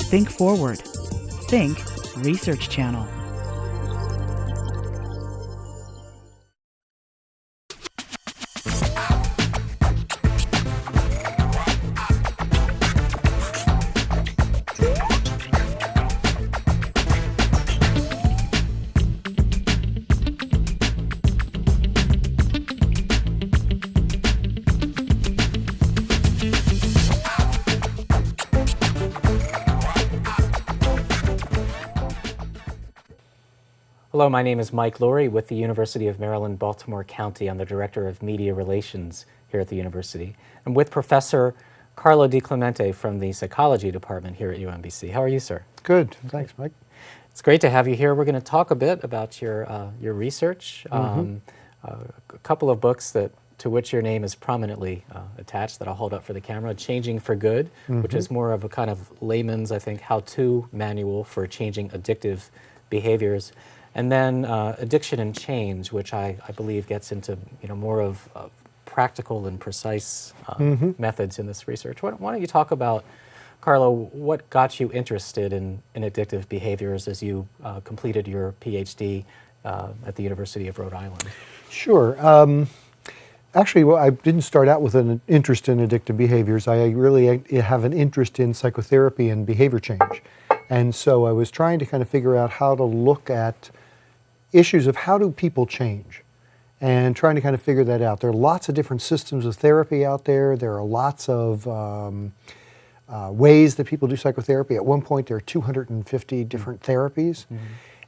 Think Forward. Think Research Channel. Hello, my name is Mike Lurie with the University of Maryland, Baltimore County. I'm the Director of Media Relations here at the university. I'm with Professor Carlo DiClemente from the Psychology Department here at UMBC. How are you, sir? Good. Thanks, Mike. It's great to have you here. We're going to talk a bit about your research, a couple of books to which your name is prominently attached that I'll hold up for the camera. Changing for Good, which is more of a kind of layman's, I think, how-to manual for changing addictive behaviors. And then Addiction and Change, which I believe gets into more of practical and precise methods in this research. Why don't you talk about, Carlo, what got you interested in addictive behaviors as you completed your PhD at the University of Rhode Island? Sure. Actually, well, I didn't start out with an interest in addictive behaviors. I really have an interest in psychotherapy and behavior change. And so I was trying to kind of figure out how to look at issues of how do people change and trying to kind of figure that out. There are lots of different systems of therapy out there. There are lots of ways that people do psychotherapy. At one point, there are 250 different therapies.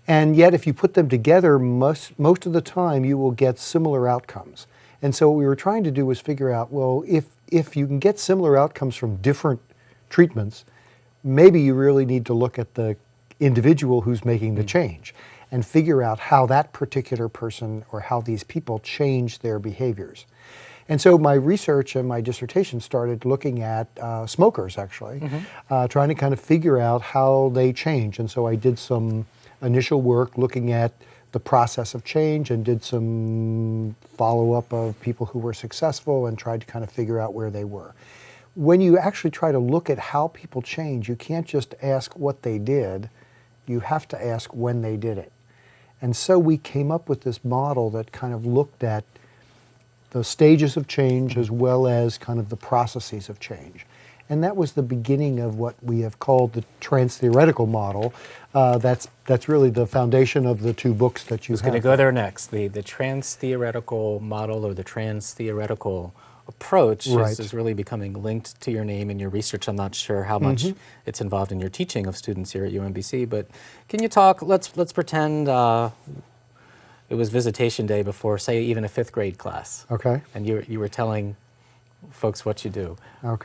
And yet, if you put them together, most of the time, you will get similar outcomes. And so what we were trying to do was figure out, well, if you can get similar outcomes from different treatments, maybe you really need to look at the individual who's making the change and figure out how that particular person or how these people change their behaviors. And so my research and my dissertation started looking at smokers, actually, trying to kind of figure out how they change. And so I did some initial work looking at the process of change and did some follow-up of people who were successful and tried to kind of figure out where they were. When you actually try to look at how people change, you can't just ask what they did, you have to ask when they did it. And so we came up with this model that kind of looked at the stages of change as well as kind of the processes of change. And that was the beginning of what we have called the trans-theoretical model. That's really the foundation of the two books that you have. I was going to go there next. The trans-theoretical model or the trans-theoretical approach is really becoming linked to your name in your research. I'm not sure how much it's involved in your teaching of students here at UMBC, but can you talk, let's pretend it was visitation day before, say, even a 5th grade class. Okay. And you were telling folks what you do,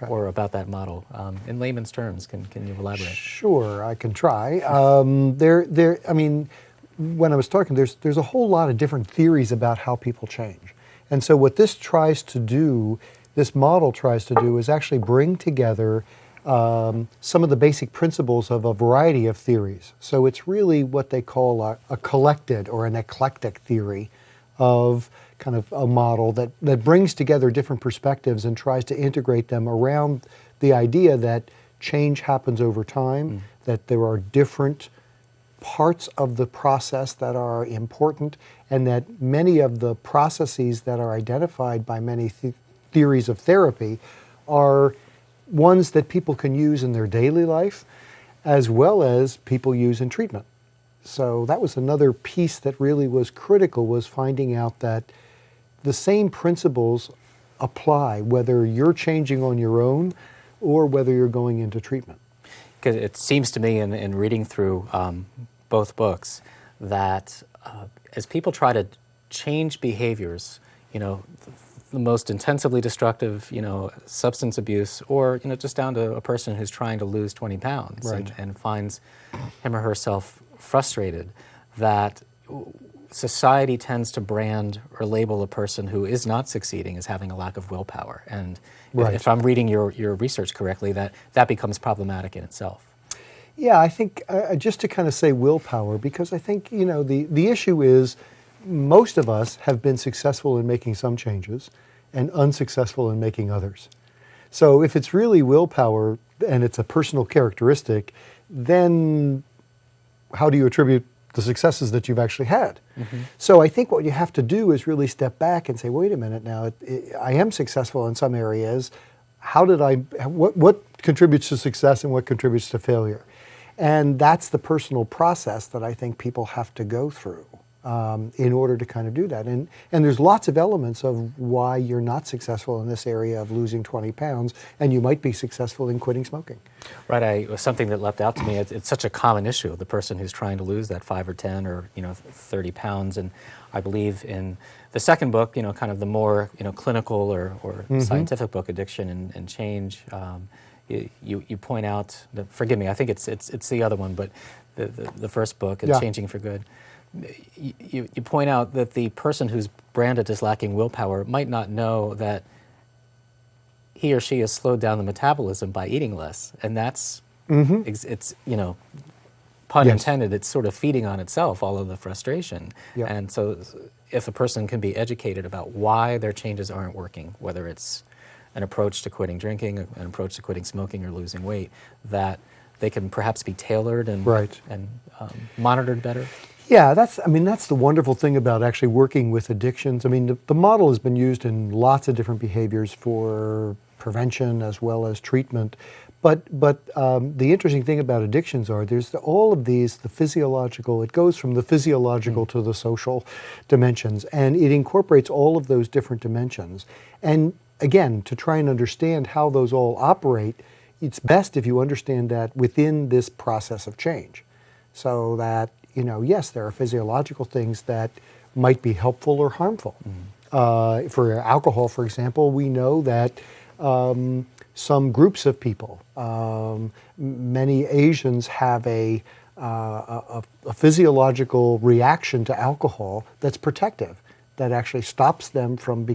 or about that model. In layman's terms, can you elaborate? Sure, I can try. I mean, when I was talking, there's a whole lot of different theories about how people change. And so what this model tries to do is actually bring together some of the basic principles of a variety of theories. So it's really what they call a collected or an eclectic theory of kind of a model that brings together different perspectives and tries to integrate them around the idea that change happens over time, that there are different parts of the process that are important, and that many of the processes that are identified by many theories of therapy are ones that people can use in their daily life as well as people use in treatment. So that was another piece that really was critical, was finding out that the same principles apply whether you're changing on your own or whether you're going into treatment. Because it seems to me in reading through both books that as people try to change behaviors, the most intensively destructive, substance abuse, or just down to a person who's trying to lose 20 pounds and finds him or herself frustrated, that society tends to brand or label a person who is not succeeding as having a lack of willpower. And if I'm reading your research correctly, that becomes problematic in itself. Yeah, I think just to kind of say willpower, because I think, the issue is most of us have been successful in making some changes and unsuccessful in making others. So if it's really willpower and it's a personal characteristic, then how do you attribute the successes that you've actually had? So I think what you have to do is really step back and say, wait a minute now, I am successful in some areas. What contributes to success and what contributes to failure? And that's the personal process that I think people have to go through in order to kind of do that. And there's lots of elements of why you're not successful in this area of losing 20 pounds, and you might be successful in quitting smoking. Right, something that leapt out to me, it's such a common issue, the person who's trying to lose that 5 or 10 or 30 pounds. And I believe in the second book, kind of the more clinical or scientific book, Addiction and Change, you point out, forgive me, I think it's the other one, but the first book, Changing for Good. You point out that the person who's branded as lacking willpower might not know that he or she has slowed down the metabolism by eating less, and that's it's pun intended. It's sort of feeding on itself, all of the frustration. And so, if a person can be educated about why their changes aren't working, whether it's an approach to quitting drinking, an approach to quitting smoking, or losing weight, that they can perhaps be tailored and monitored better. Yeah, that's the wonderful thing about actually working with addictions. I mean, the model has been used in lots of different behaviors for prevention as well as treatment. But the interesting thing about addictions are there's all of these, the physiological, it goes from the physiological to the social dimensions, and it incorporates all of those different dimensions. And again, to try and understand how those all operate, it's best if you understand that within this process of change. So that, yes, there are physiological things that might be helpful or harmful. For alcohol, for example, we know that some groups of people, many Asians have a physiological reaction to alcohol that's protective, that actually stops them from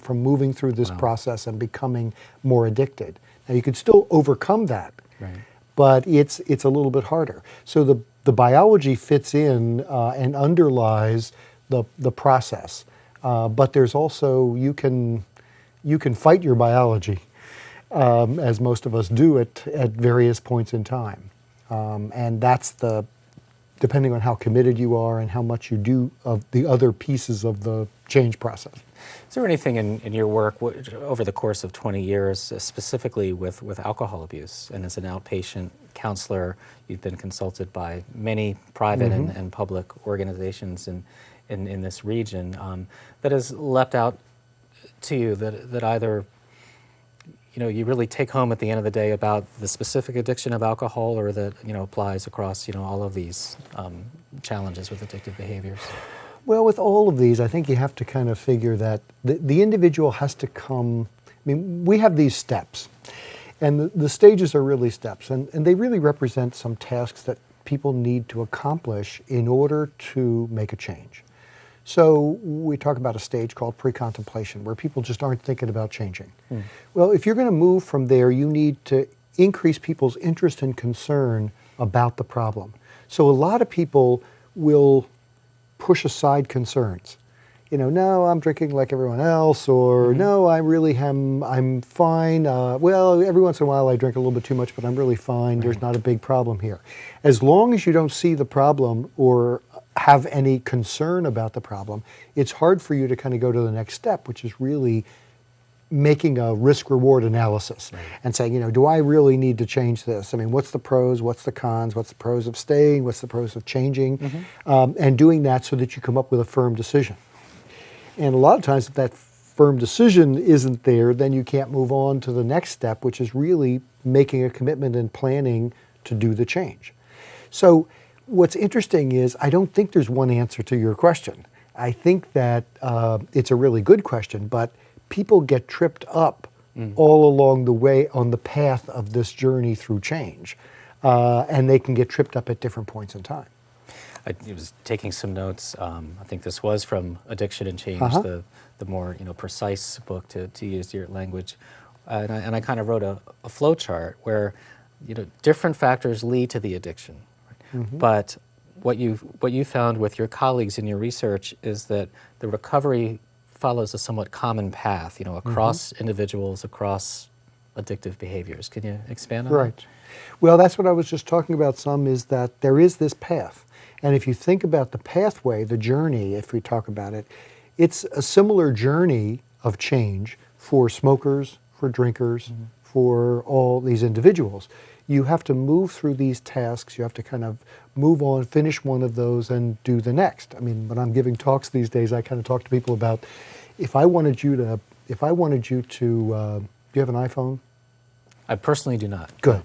moving through this process and becoming more addicted. Now, you could still overcome that, but it's a little bit harder. So the biology fits in and underlies the process, but there's also, you can fight your biology, as most of us do at various points in time, and that's depending on how committed you are and how much you do of the other pieces of the change process. Is there anything in your work over the course of 20 years, specifically with alcohol abuse? And as an outpatient counselor, you've been consulted by many private and public organizations in this region, that has leapt out to you that either you really take home at the end of the day about the specific addiction of alcohol, or that applies across all of these challenges with addictive behaviors? Well, with all of these, I think you have to kind of figure that the individual has to come. I mean, we have these steps, and the stages are really steps, and they really represent some tasks that people need to accomplish in order to make a change. So we talk about a stage called pre-contemplation, where people just aren't thinking about changing. Well, if you're going to move from there, you need to increase people's interest and concern about the problem. So a lot of people will push aside concerns. No, I'm drinking like everyone else, or no, I'm fine. Well, every once in a while I drink a little bit too much, but I'm really fine. There's not a big problem here. As long as you don't see the problem or have any concern about the problem, it's hard for you to kind of go to the next step, which is really making a risk-reward analysis and saying, do I really need to change this? I mean, what's the pros, what's the cons, what's the pros of staying, what's the pros of changing, and doing that so that you come up with a firm decision. And a lot of times if that firm decision isn't there, then you can't move on to the next step, which is really making a commitment and planning to do the change. So what's interesting is I don't think there's one answer to your question. I think that it's a really good question, but people get tripped up all along the way on the path of this journey through change, and they can get tripped up at different points in time. I was taking some notes. I think this was from Addiction and Change, the more precise book, to use your language, and I kind of wrote a flow chart where different factors lead to the addiction. But what you found with your colleagues in your research is that the recovery follows a somewhat common path, across individuals, across addictive behaviors. Can you expand on that? Right. Well, that's what I was just talking about some, is that there is this path. And if you think about the pathway, the journey, if we talk about it, it's a similar journey of change for smokers, for drinkers, for all these individuals. You have to move through these tasks. You have to kind of move on, finish one of those, and do the next. I mean, when I'm giving talks these days, I kind of talk to people about, if I wanted you to, do you have an iPhone? I personally do not. Good.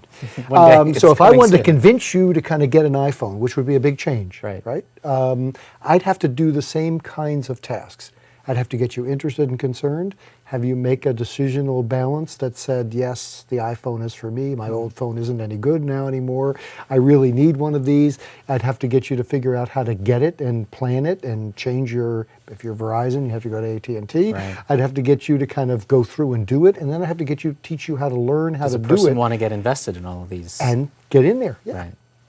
One day, So if I coming wanted to soon. convince you to kind of get an iPhone, which would be a big change, Right. I'd have to do the same kinds of tasks. I'd have to get you interested and concerned, have you make a decisional balance that said, yes, the iPhone is for me, my old phone isn't any good now anymore, I really need one of these. I'd have to get you to figure out how to get it and plan it and change your, if you're Verizon, you have to go to AT&T. Right. I'd have to get you to kind of go through and do it, and then I'd have to get you, teach you how to learn how Does to a do person it. want to get invested in all of these? And get in there, yeah.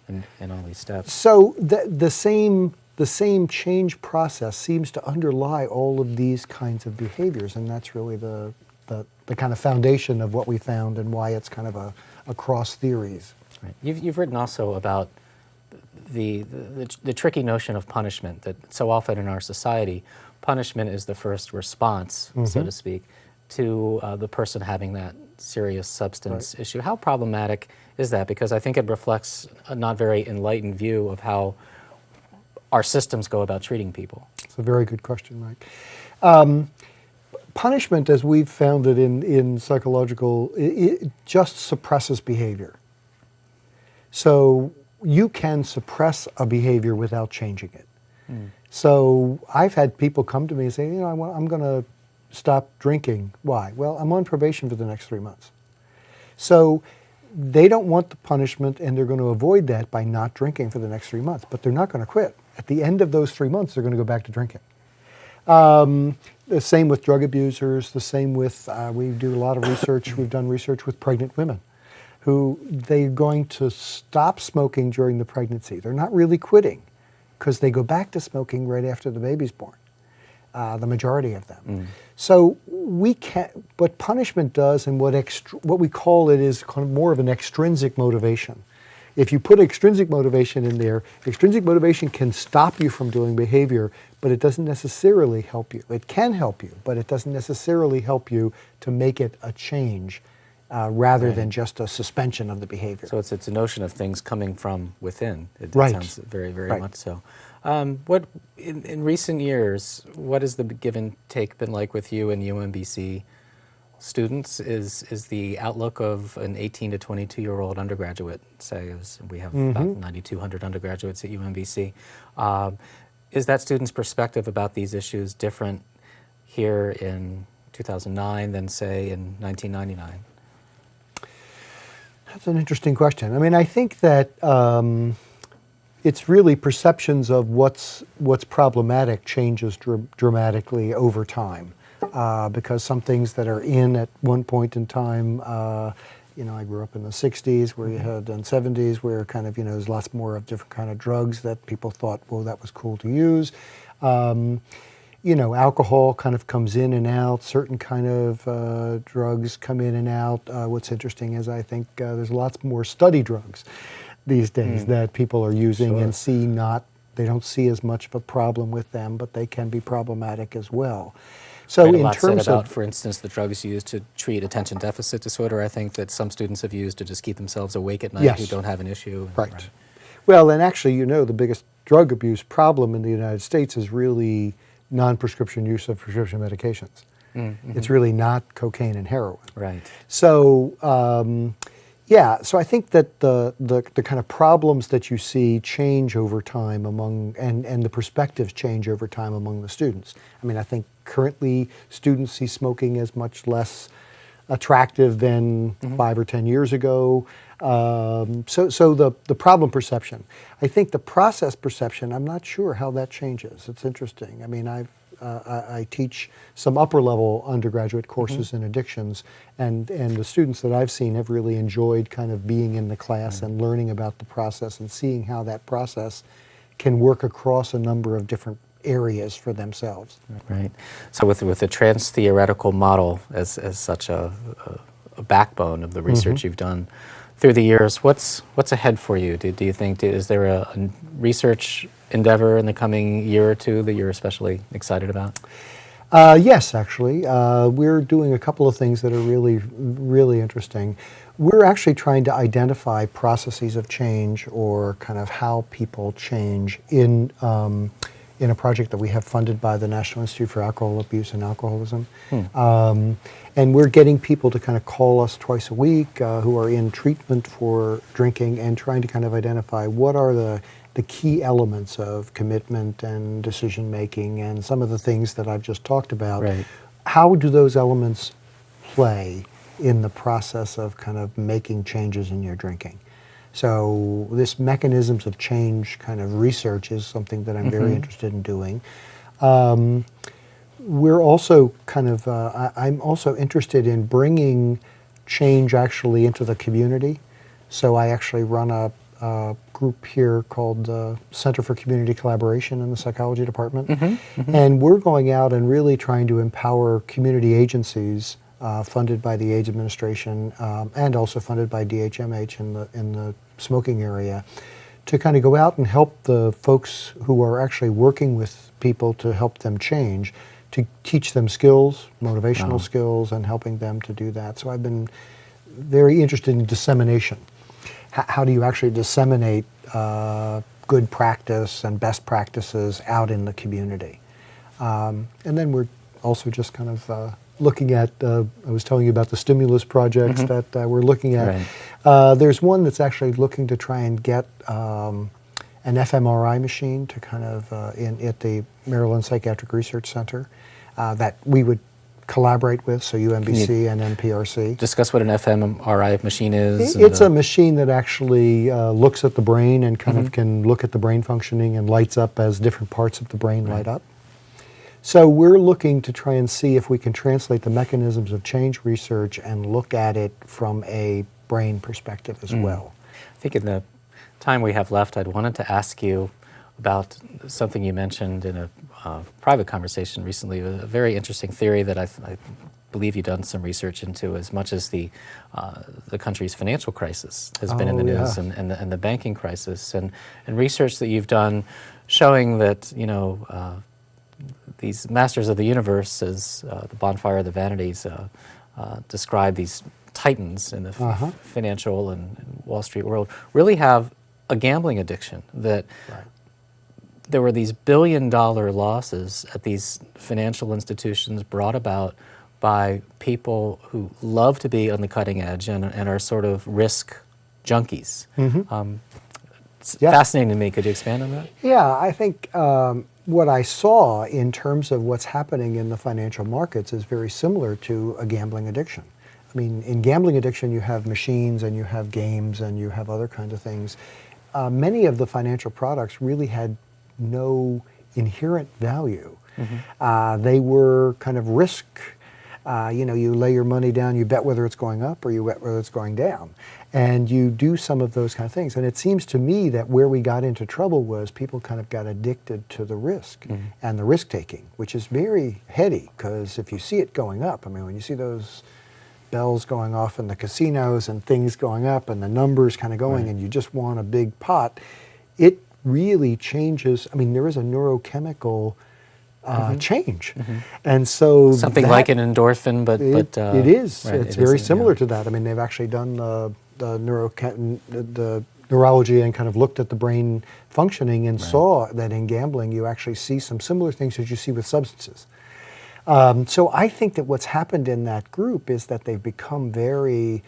Right, and all these steps. So the same change process seems to underlie all of these kinds of behaviors, and that's really the kind of foundation of what we found and why it's kind of across theories. Right. You've written also about the tricky notion of punishment, that so often in our society, punishment is the first response, so to speak, to the person having that serious substance issue. How problematic is that? Because I think it reflects a not very enlightened view of how our systems go about treating people. It's a very good question, Mike. Punishment, as we've found it in psychological, it just suppresses behavior. So you can suppress a behavior without changing it. So I've had people come to me and say, you know, I'm going to stop drinking. Why? Well, I'm on probation for the next 3 months. So they don't want the punishment, and they're going to avoid that by not drinking for the next 3 months, but they're not going to quit. At the end of those 3 months, they're going to go back to drinking. The same with drug abusers, the same with, we do a lot of research, we've done research with pregnant women who they're going to stop smoking during the pregnancy. They're not really quitting because they go back to smoking right after the baby's born, the majority of them. So we can't, what punishment does and what we call it is kind of more of an extrinsic motivation. If you put extrinsic motivation in there, extrinsic motivation can stop you from doing behavior, but it doesn't necessarily help you. It can help you, but it doesn't necessarily help you to make it a change rather than just a suspension of the behavior. So it's a notion of things coming from within. It sounds very, very much so. What in recent years, what has the give and take been like with you and UMBC students? Is the outlook of an 18 to 22-year-old undergraduate, say, as we have about 9,200 undergraduates at UMBC, is that student's perspective about these issues different here in 2009 than, say, in 1999? That's an interesting question. I mean, I think that it's really perceptions of what's problematic changes dramatically over time. Because some things that are in at one point in time, you know, I grew up in the 60s where you had, and 70s where kind of, you know, there's lots more of different kind of drugs that people thought, well, that was cool to use. You know, alcohol kind of comes in and out, certain kind of drugs come in and out. What's interesting is I think there's lots more study drugs these days that people are using and they don't see as much of a problem with them, but they can be problematic as well. So in terms of, for instance, the drugs used to treat attention deficit disorder, I think that some students have used to just keep themselves awake at night who don't have an issue. Right. Well, and actually, you know, the biggest drug abuse problem in the United States is really non-prescription use of prescription medications. It's really not cocaine and heroin. Right. So, yeah, so I think that the kind of problems that you see change over time among, and the perspectives change over time among the students. I mean, I think currently students see smoking as much less attractive than 5 or 10 years ago. So the problem perception. I think the process perception, I'm not sure how that changes. It's interesting. I mean, I teach some upper level undergraduate courses in addictions, and the students that I've seen have really enjoyed kind of being in the class and learning about the process and seeing how that process can work across a number of different areas for themselves. Right. So with the trans-theoretical model as such a backbone of the research you've done through the years. What's ahead for you? Do you think, is there a research endeavor in the coming year or two that you're especially excited about? Yes, actually. We're doing a couple of things that are really, really interesting. We're actually trying to identify processes of change, or kind of how people change in a project that we have funded by the National Institute for Alcohol Abuse and Alcoholism. And we're getting people to kind of call us twice a week who are in treatment for drinking, and trying to kind of identify what are the key elements of commitment and decision making, and some of the things that I've just talked about. Right. How do those elements play in the process of kind of making changes in your drinking? So this mechanisms of change kind of research is something that I'm very interested in doing. We're also kind of, I'm also interested in bringing change actually into the community. So I actually run a group here called Center for Community Collaboration in the psychology department. And we're going out and really trying to empower community agencies funded by the AIDS administration and also funded by DHMH in the smoking area, to kind of go out and help the folks who are actually working with people to help them change, to teach them skills, motivational skills, and helping them to do that. So I've been very interested in dissemination. How do you actually disseminate good practice and best practices out in the community? And then we're also just kind of looking at, I was telling you about the stimulus projects that we're looking at. Right. There's one that's actually looking to try and get an fMRI machine to kind of at the Maryland Psychiatric Research Center that we would collaborate with, so UMBC and NPRC. Discuss what an fMRI machine is. It's a machine that actually looks at the brain and kind of can look at the brain functioning and lights up as different parts of the brain light up. So we're looking to try and see if we can translate the mechanisms of change research and look at it from a brain perspective as well. I think in the time we have left, I'd wanted to ask you about something you mentioned in a private conversation recently, a very interesting theory that I believe you've done some research into, as much as the country's financial crisis has been in the news, and the banking crisis, and research that you've done showing that, you know, these masters of the universe, as the Bonfire of the Vanities describe these titans in the financial and Wall Street world, really have a gambling addiction, that there were these billion-dollar losses at these financial institutions brought about by people who love to be on the cutting edge and are sort of risk junkies. It's fascinating to me. Could you expand on that? Yeah, I think what I saw in terms of what's happening in the financial markets is very similar to a gambling addiction. I mean, in gambling addiction, you have machines and you have games and you have other kinds of things. Many of the financial products really had no inherent value. They were kind of risk. You know, you lay your money down, you bet whether it's going up or you bet whether it's going down. And you do some of those kind of things. And it seems to me that where we got into trouble was people kind of got addicted to the risk and the risk taking, which is very heady, because if you see it going up, I mean, when you see those bells going off in the casinos and things going up and the numbers kind of going and you just want a big pot, it really changes. I mean, there is a neurochemical change. And so something like an endorphin, but it is. Right, it's very similar to that. I mean, they've actually done the neurology and kind of looked at the brain functioning and saw that in gambling you actually see some similar things that you see with substances. So I think that what's happened in that group is that they've become very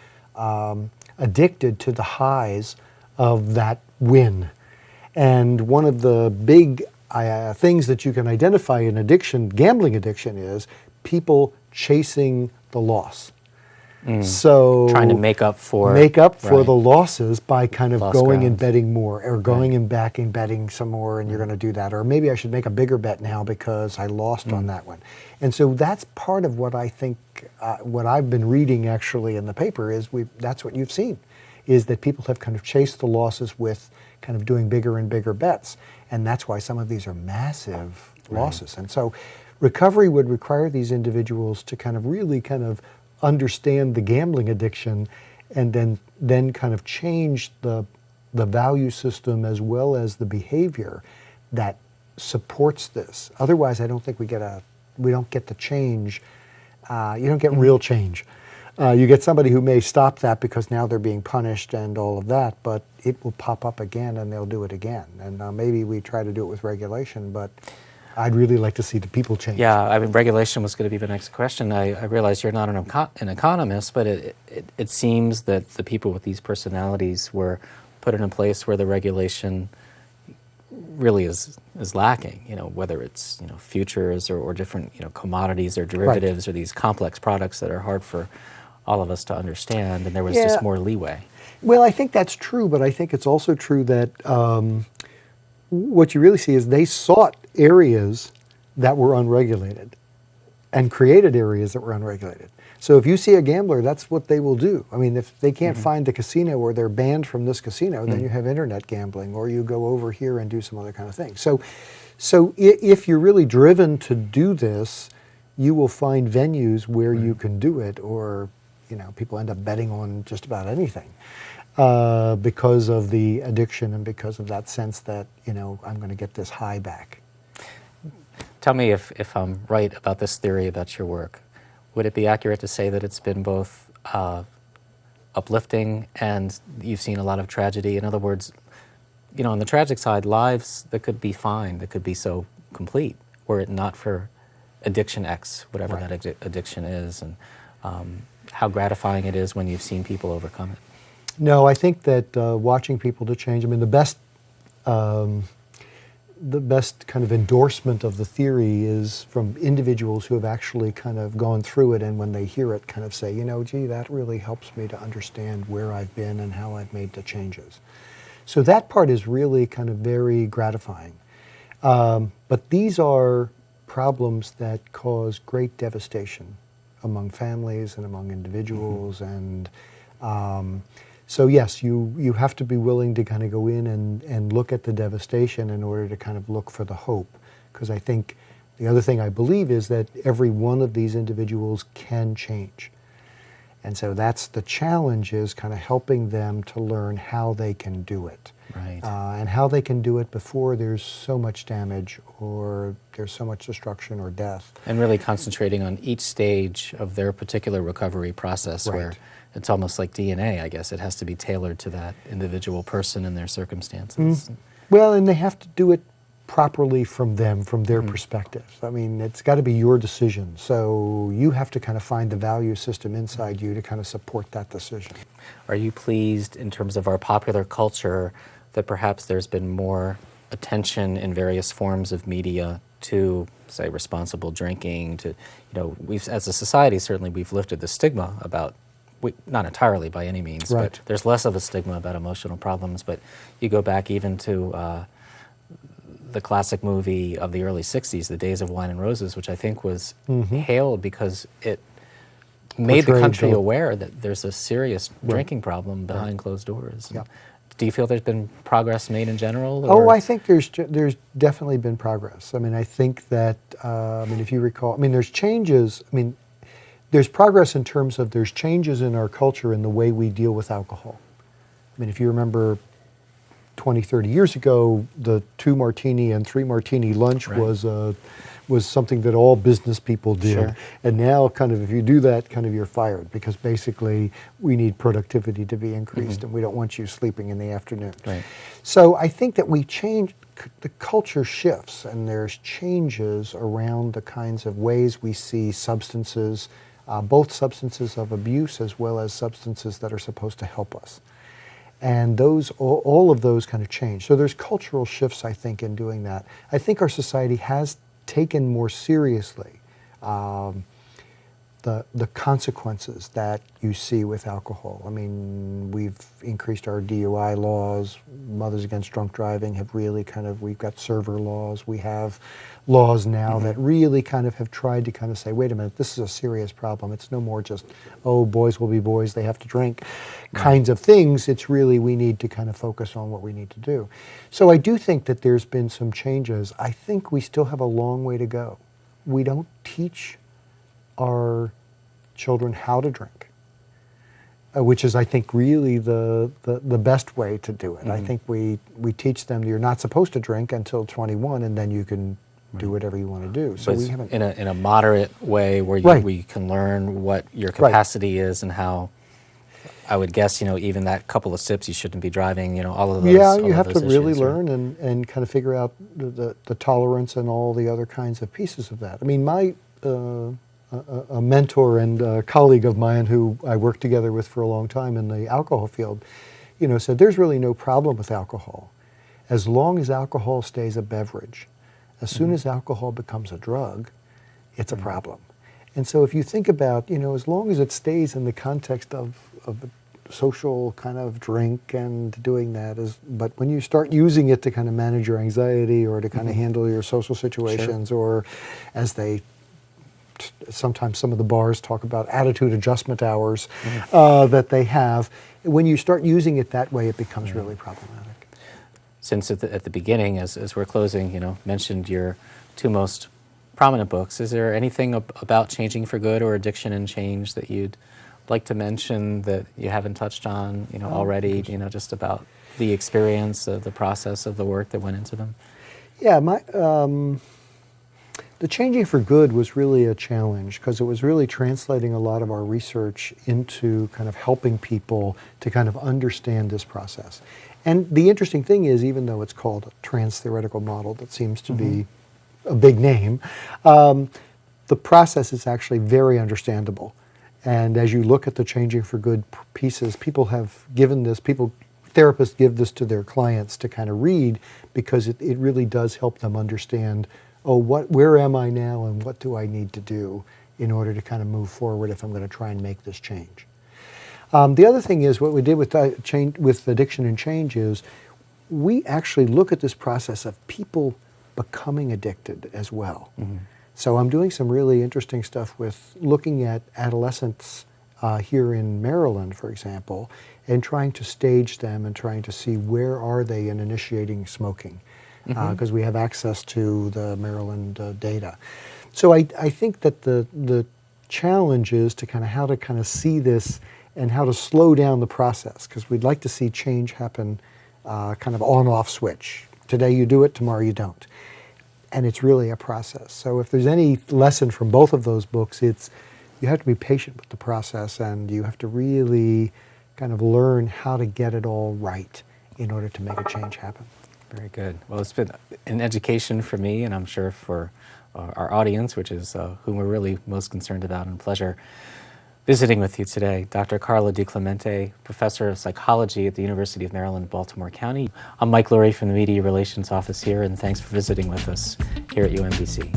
addicted to the highs of that win. And one of the big things that you can identify in addiction, gambling addiction, is people chasing the loss. So trying to make up for the losses by kind of going and grounds. betting more, or going and back and betting some more, and you're going to do that. Or maybe I should make a bigger bet now because I lost on that one. And so that's part of what I think, what I've been reading actually in the paper is that's what you've seen, is that people have kind of chased the losses with kind of doing bigger and bigger bets. And that's why some of these are massive losses. And so recovery would require these individuals to kind of really kind of understand the gambling addiction and then kind of change the value system as well as the behavior that supports this. Otherwise, I don't think we don't get the change. You don't get real change. You get somebody who may stop that because now they're being punished and all of that, but it will pop up again and they'll do it again. And maybe we try to do it with regulation, but I'd really like to see the people change. Yeah, I mean, regulation was going to be the next question. I realize you're not an economist, but it seems that the people with these personalities were put in a place where the regulation really is lacking, whether it's, futures or different, commodities or derivatives, right, or these complex products that are hard for all of us to understand, and there was just more leeway. Well, I think that's true, but I think it's also true that what you really see is they sought areas that were unregulated and created areas that were unregulated. So if you see a gambler, that's what they will do. I mean, if they can't find the casino or they're banned from this casino, then you have internet gambling, or you go over here and do some other kind of thing. So if you're really driven to do this, you will find venues where you can do it, or people end up betting on just about anything because of the addiction and because of that sense that, I'm going to get this high back. Tell me if I'm right about this theory about your work. Would it be accurate to say that it's been both uplifting and you've seen a lot of tragedy? In other words, on the tragic side, lives that could be fine, that could be so complete, were it not for addiction X, whatever right, that addiction is, and how gratifying it is when you've seen people overcome it. No, I think that watching people to change, I mean, the best kind of endorsement of the theory is from individuals who have actually kind of gone through it, and when they hear it kind of say, gee, that really helps me to understand where I've been and how I've made the changes. So that part is really kind of very gratifying. But these are problems that cause great devastation among families and among individuals, and so yes, you have to be willing to kind of go in and look at the devastation in order to kind of look for the hope. Because I think the other thing I believe is that every one of these individuals can change. And so that's the challenge, is kind of helping them to learn how they can do it. Right. And how they can do it before there's so much damage or there's so much destruction or death. And really concentrating on each stage of their particular recovery process, right, where it's almost like DNA, I guess. It has to be tailored to that individual person and their circumstances. Well, and they have to do it properly from their perspective. I mean, it's got to be your decision. So you have to kind of find the value system inside you to kind of support that decision. Are you pleased in terms of our popular culture that perhaps there's been more attention in various forms of media to, say, responsible drinking, to, we've, as a society, certainly we've lifted the stigma about, not entirely by any means, right, but there's less of a stigma about emotional problems. But you go back even to the classic movie of the early 60s, The Days of Wine and Roses, which I think was hailed because it made the country aware that there's a serious drinking problem behind closed doors. Yeah. Do you feel there's been progress made in general? Oh, I think there's definitely been progress. I mean, I think that, if you recall, there's changes. There's progress in terms of there's changes in our culture in the way we deal with alcohol. If you remember 20, 30 years ago, the 2 martini and 3 martini lunch was something that all business people did. Sure. And now kind of if you do that, kind of you're fired, because basically we need productivity to be increased and we don't want you sleeping in the afternoon. Right. So I think that the culture shifts, and there's changes around the kinds of ways we see substances, both substances of abuse as well as substances that are supposed to help us. And all of those kind of change. So there's cultural shifts, I think, in doing that. I think our society has taken more seriously the consequences that you see with alcohol. We've increased our DUI laws. Mothers Against Drunk Driving have really we've got server laws. We have laws now that really kind of have tried to kind of say, wait a minute, this is a serious problem. It's no more just, oh, boys will be boys, they have to drink kinds of things. It's really, we need to kind of focus on what we need to do. So I do think that there's been some changes. I think we still have a long way to go. We don't teach our children how to drink, which is, I think, really the best way to do it. I think we teach them you're not supposed to drink until 21, and then you can do whatever you want to do. So but we haven't in a moderate way where Right. we can learn what your capacity is and how. I would guess, even that couple of sips, you shouldn't be driving, all of those. Yeah, all you of have to those really issues, right? learn and kind of figure out the tolerance and all the other kinds of pieces of that. I mean, my a mentor and a colleague of mine who I worked together with for a long time in the alcohol field, said there's really no problem with alcohol as long as alcohol stays a beverage. As soon as alcohol becomes a drug, it's a problem. And so if you think about, as long as it stays in the context of the social kind of drink and doing that, but when you start using it to kind of manage your anxiety or to kind of handle your social situations, or as they sometimes some of the bars talk about attitude adjustment hours that they have, when you start using it that way, it becomes really problematic. Since at the beginning, as we're closing, mentioned your two most prominent books. Is there anything about Changing for Good or Addiction and Change that you'd like to mention that you haven't touched on, already? Just about the experience, the process of the work that went into them. Yeah, the Changing for Good was really a challenge because it was really translating a lot of our research into kind of helping people to kind of understand this process. And the interesting thing is, even though it's called a trans-theoretical model, that seems to be a big name, the process is actually very understandable. And as you look at the Changing for Good pieces, people have given this, therapists give this to their clients to kind of read because it really does help them understand, where am I now and what do I need to do in order to kind of move forward if I'm going to try and make this change. The other thing is what we did with Addiction and Change is we actually look at this process of people becoming addicted as well. So I'm doing some really interesting stuff with looking at adolescents here in Maryland, for example, and trying to stage them and trying to see where are they in initiating smoking, because we have access to the Maryland data. So I think that the challenge is to how to see this and how to slow down the process, because we'd like to see change happen kind of on-off switch. Today you do it, tomorrow you don't. And it's really a process. So if there's any lesson from both of those books, it's you have to be patient with the process and you have to really kind of learn how to get it all right in order to make a change happen. Very good. Well, it's been an education for me, and I'm sure for our audience, which is whom we're really most concerned about, and a pleasure visiting with you today. Dr. Carlo DiClemente, Professor of Psychology at the University of Maryland, Baltimore County. I'm Mike Lurie from the Media Relations Office here, and thanks for visiting with us here at UMBC.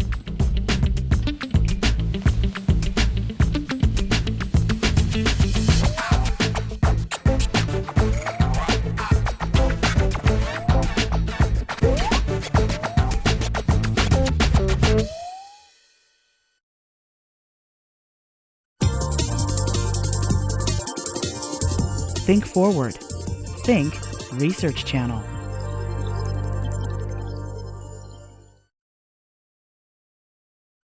Think Forward. Think Research Channel.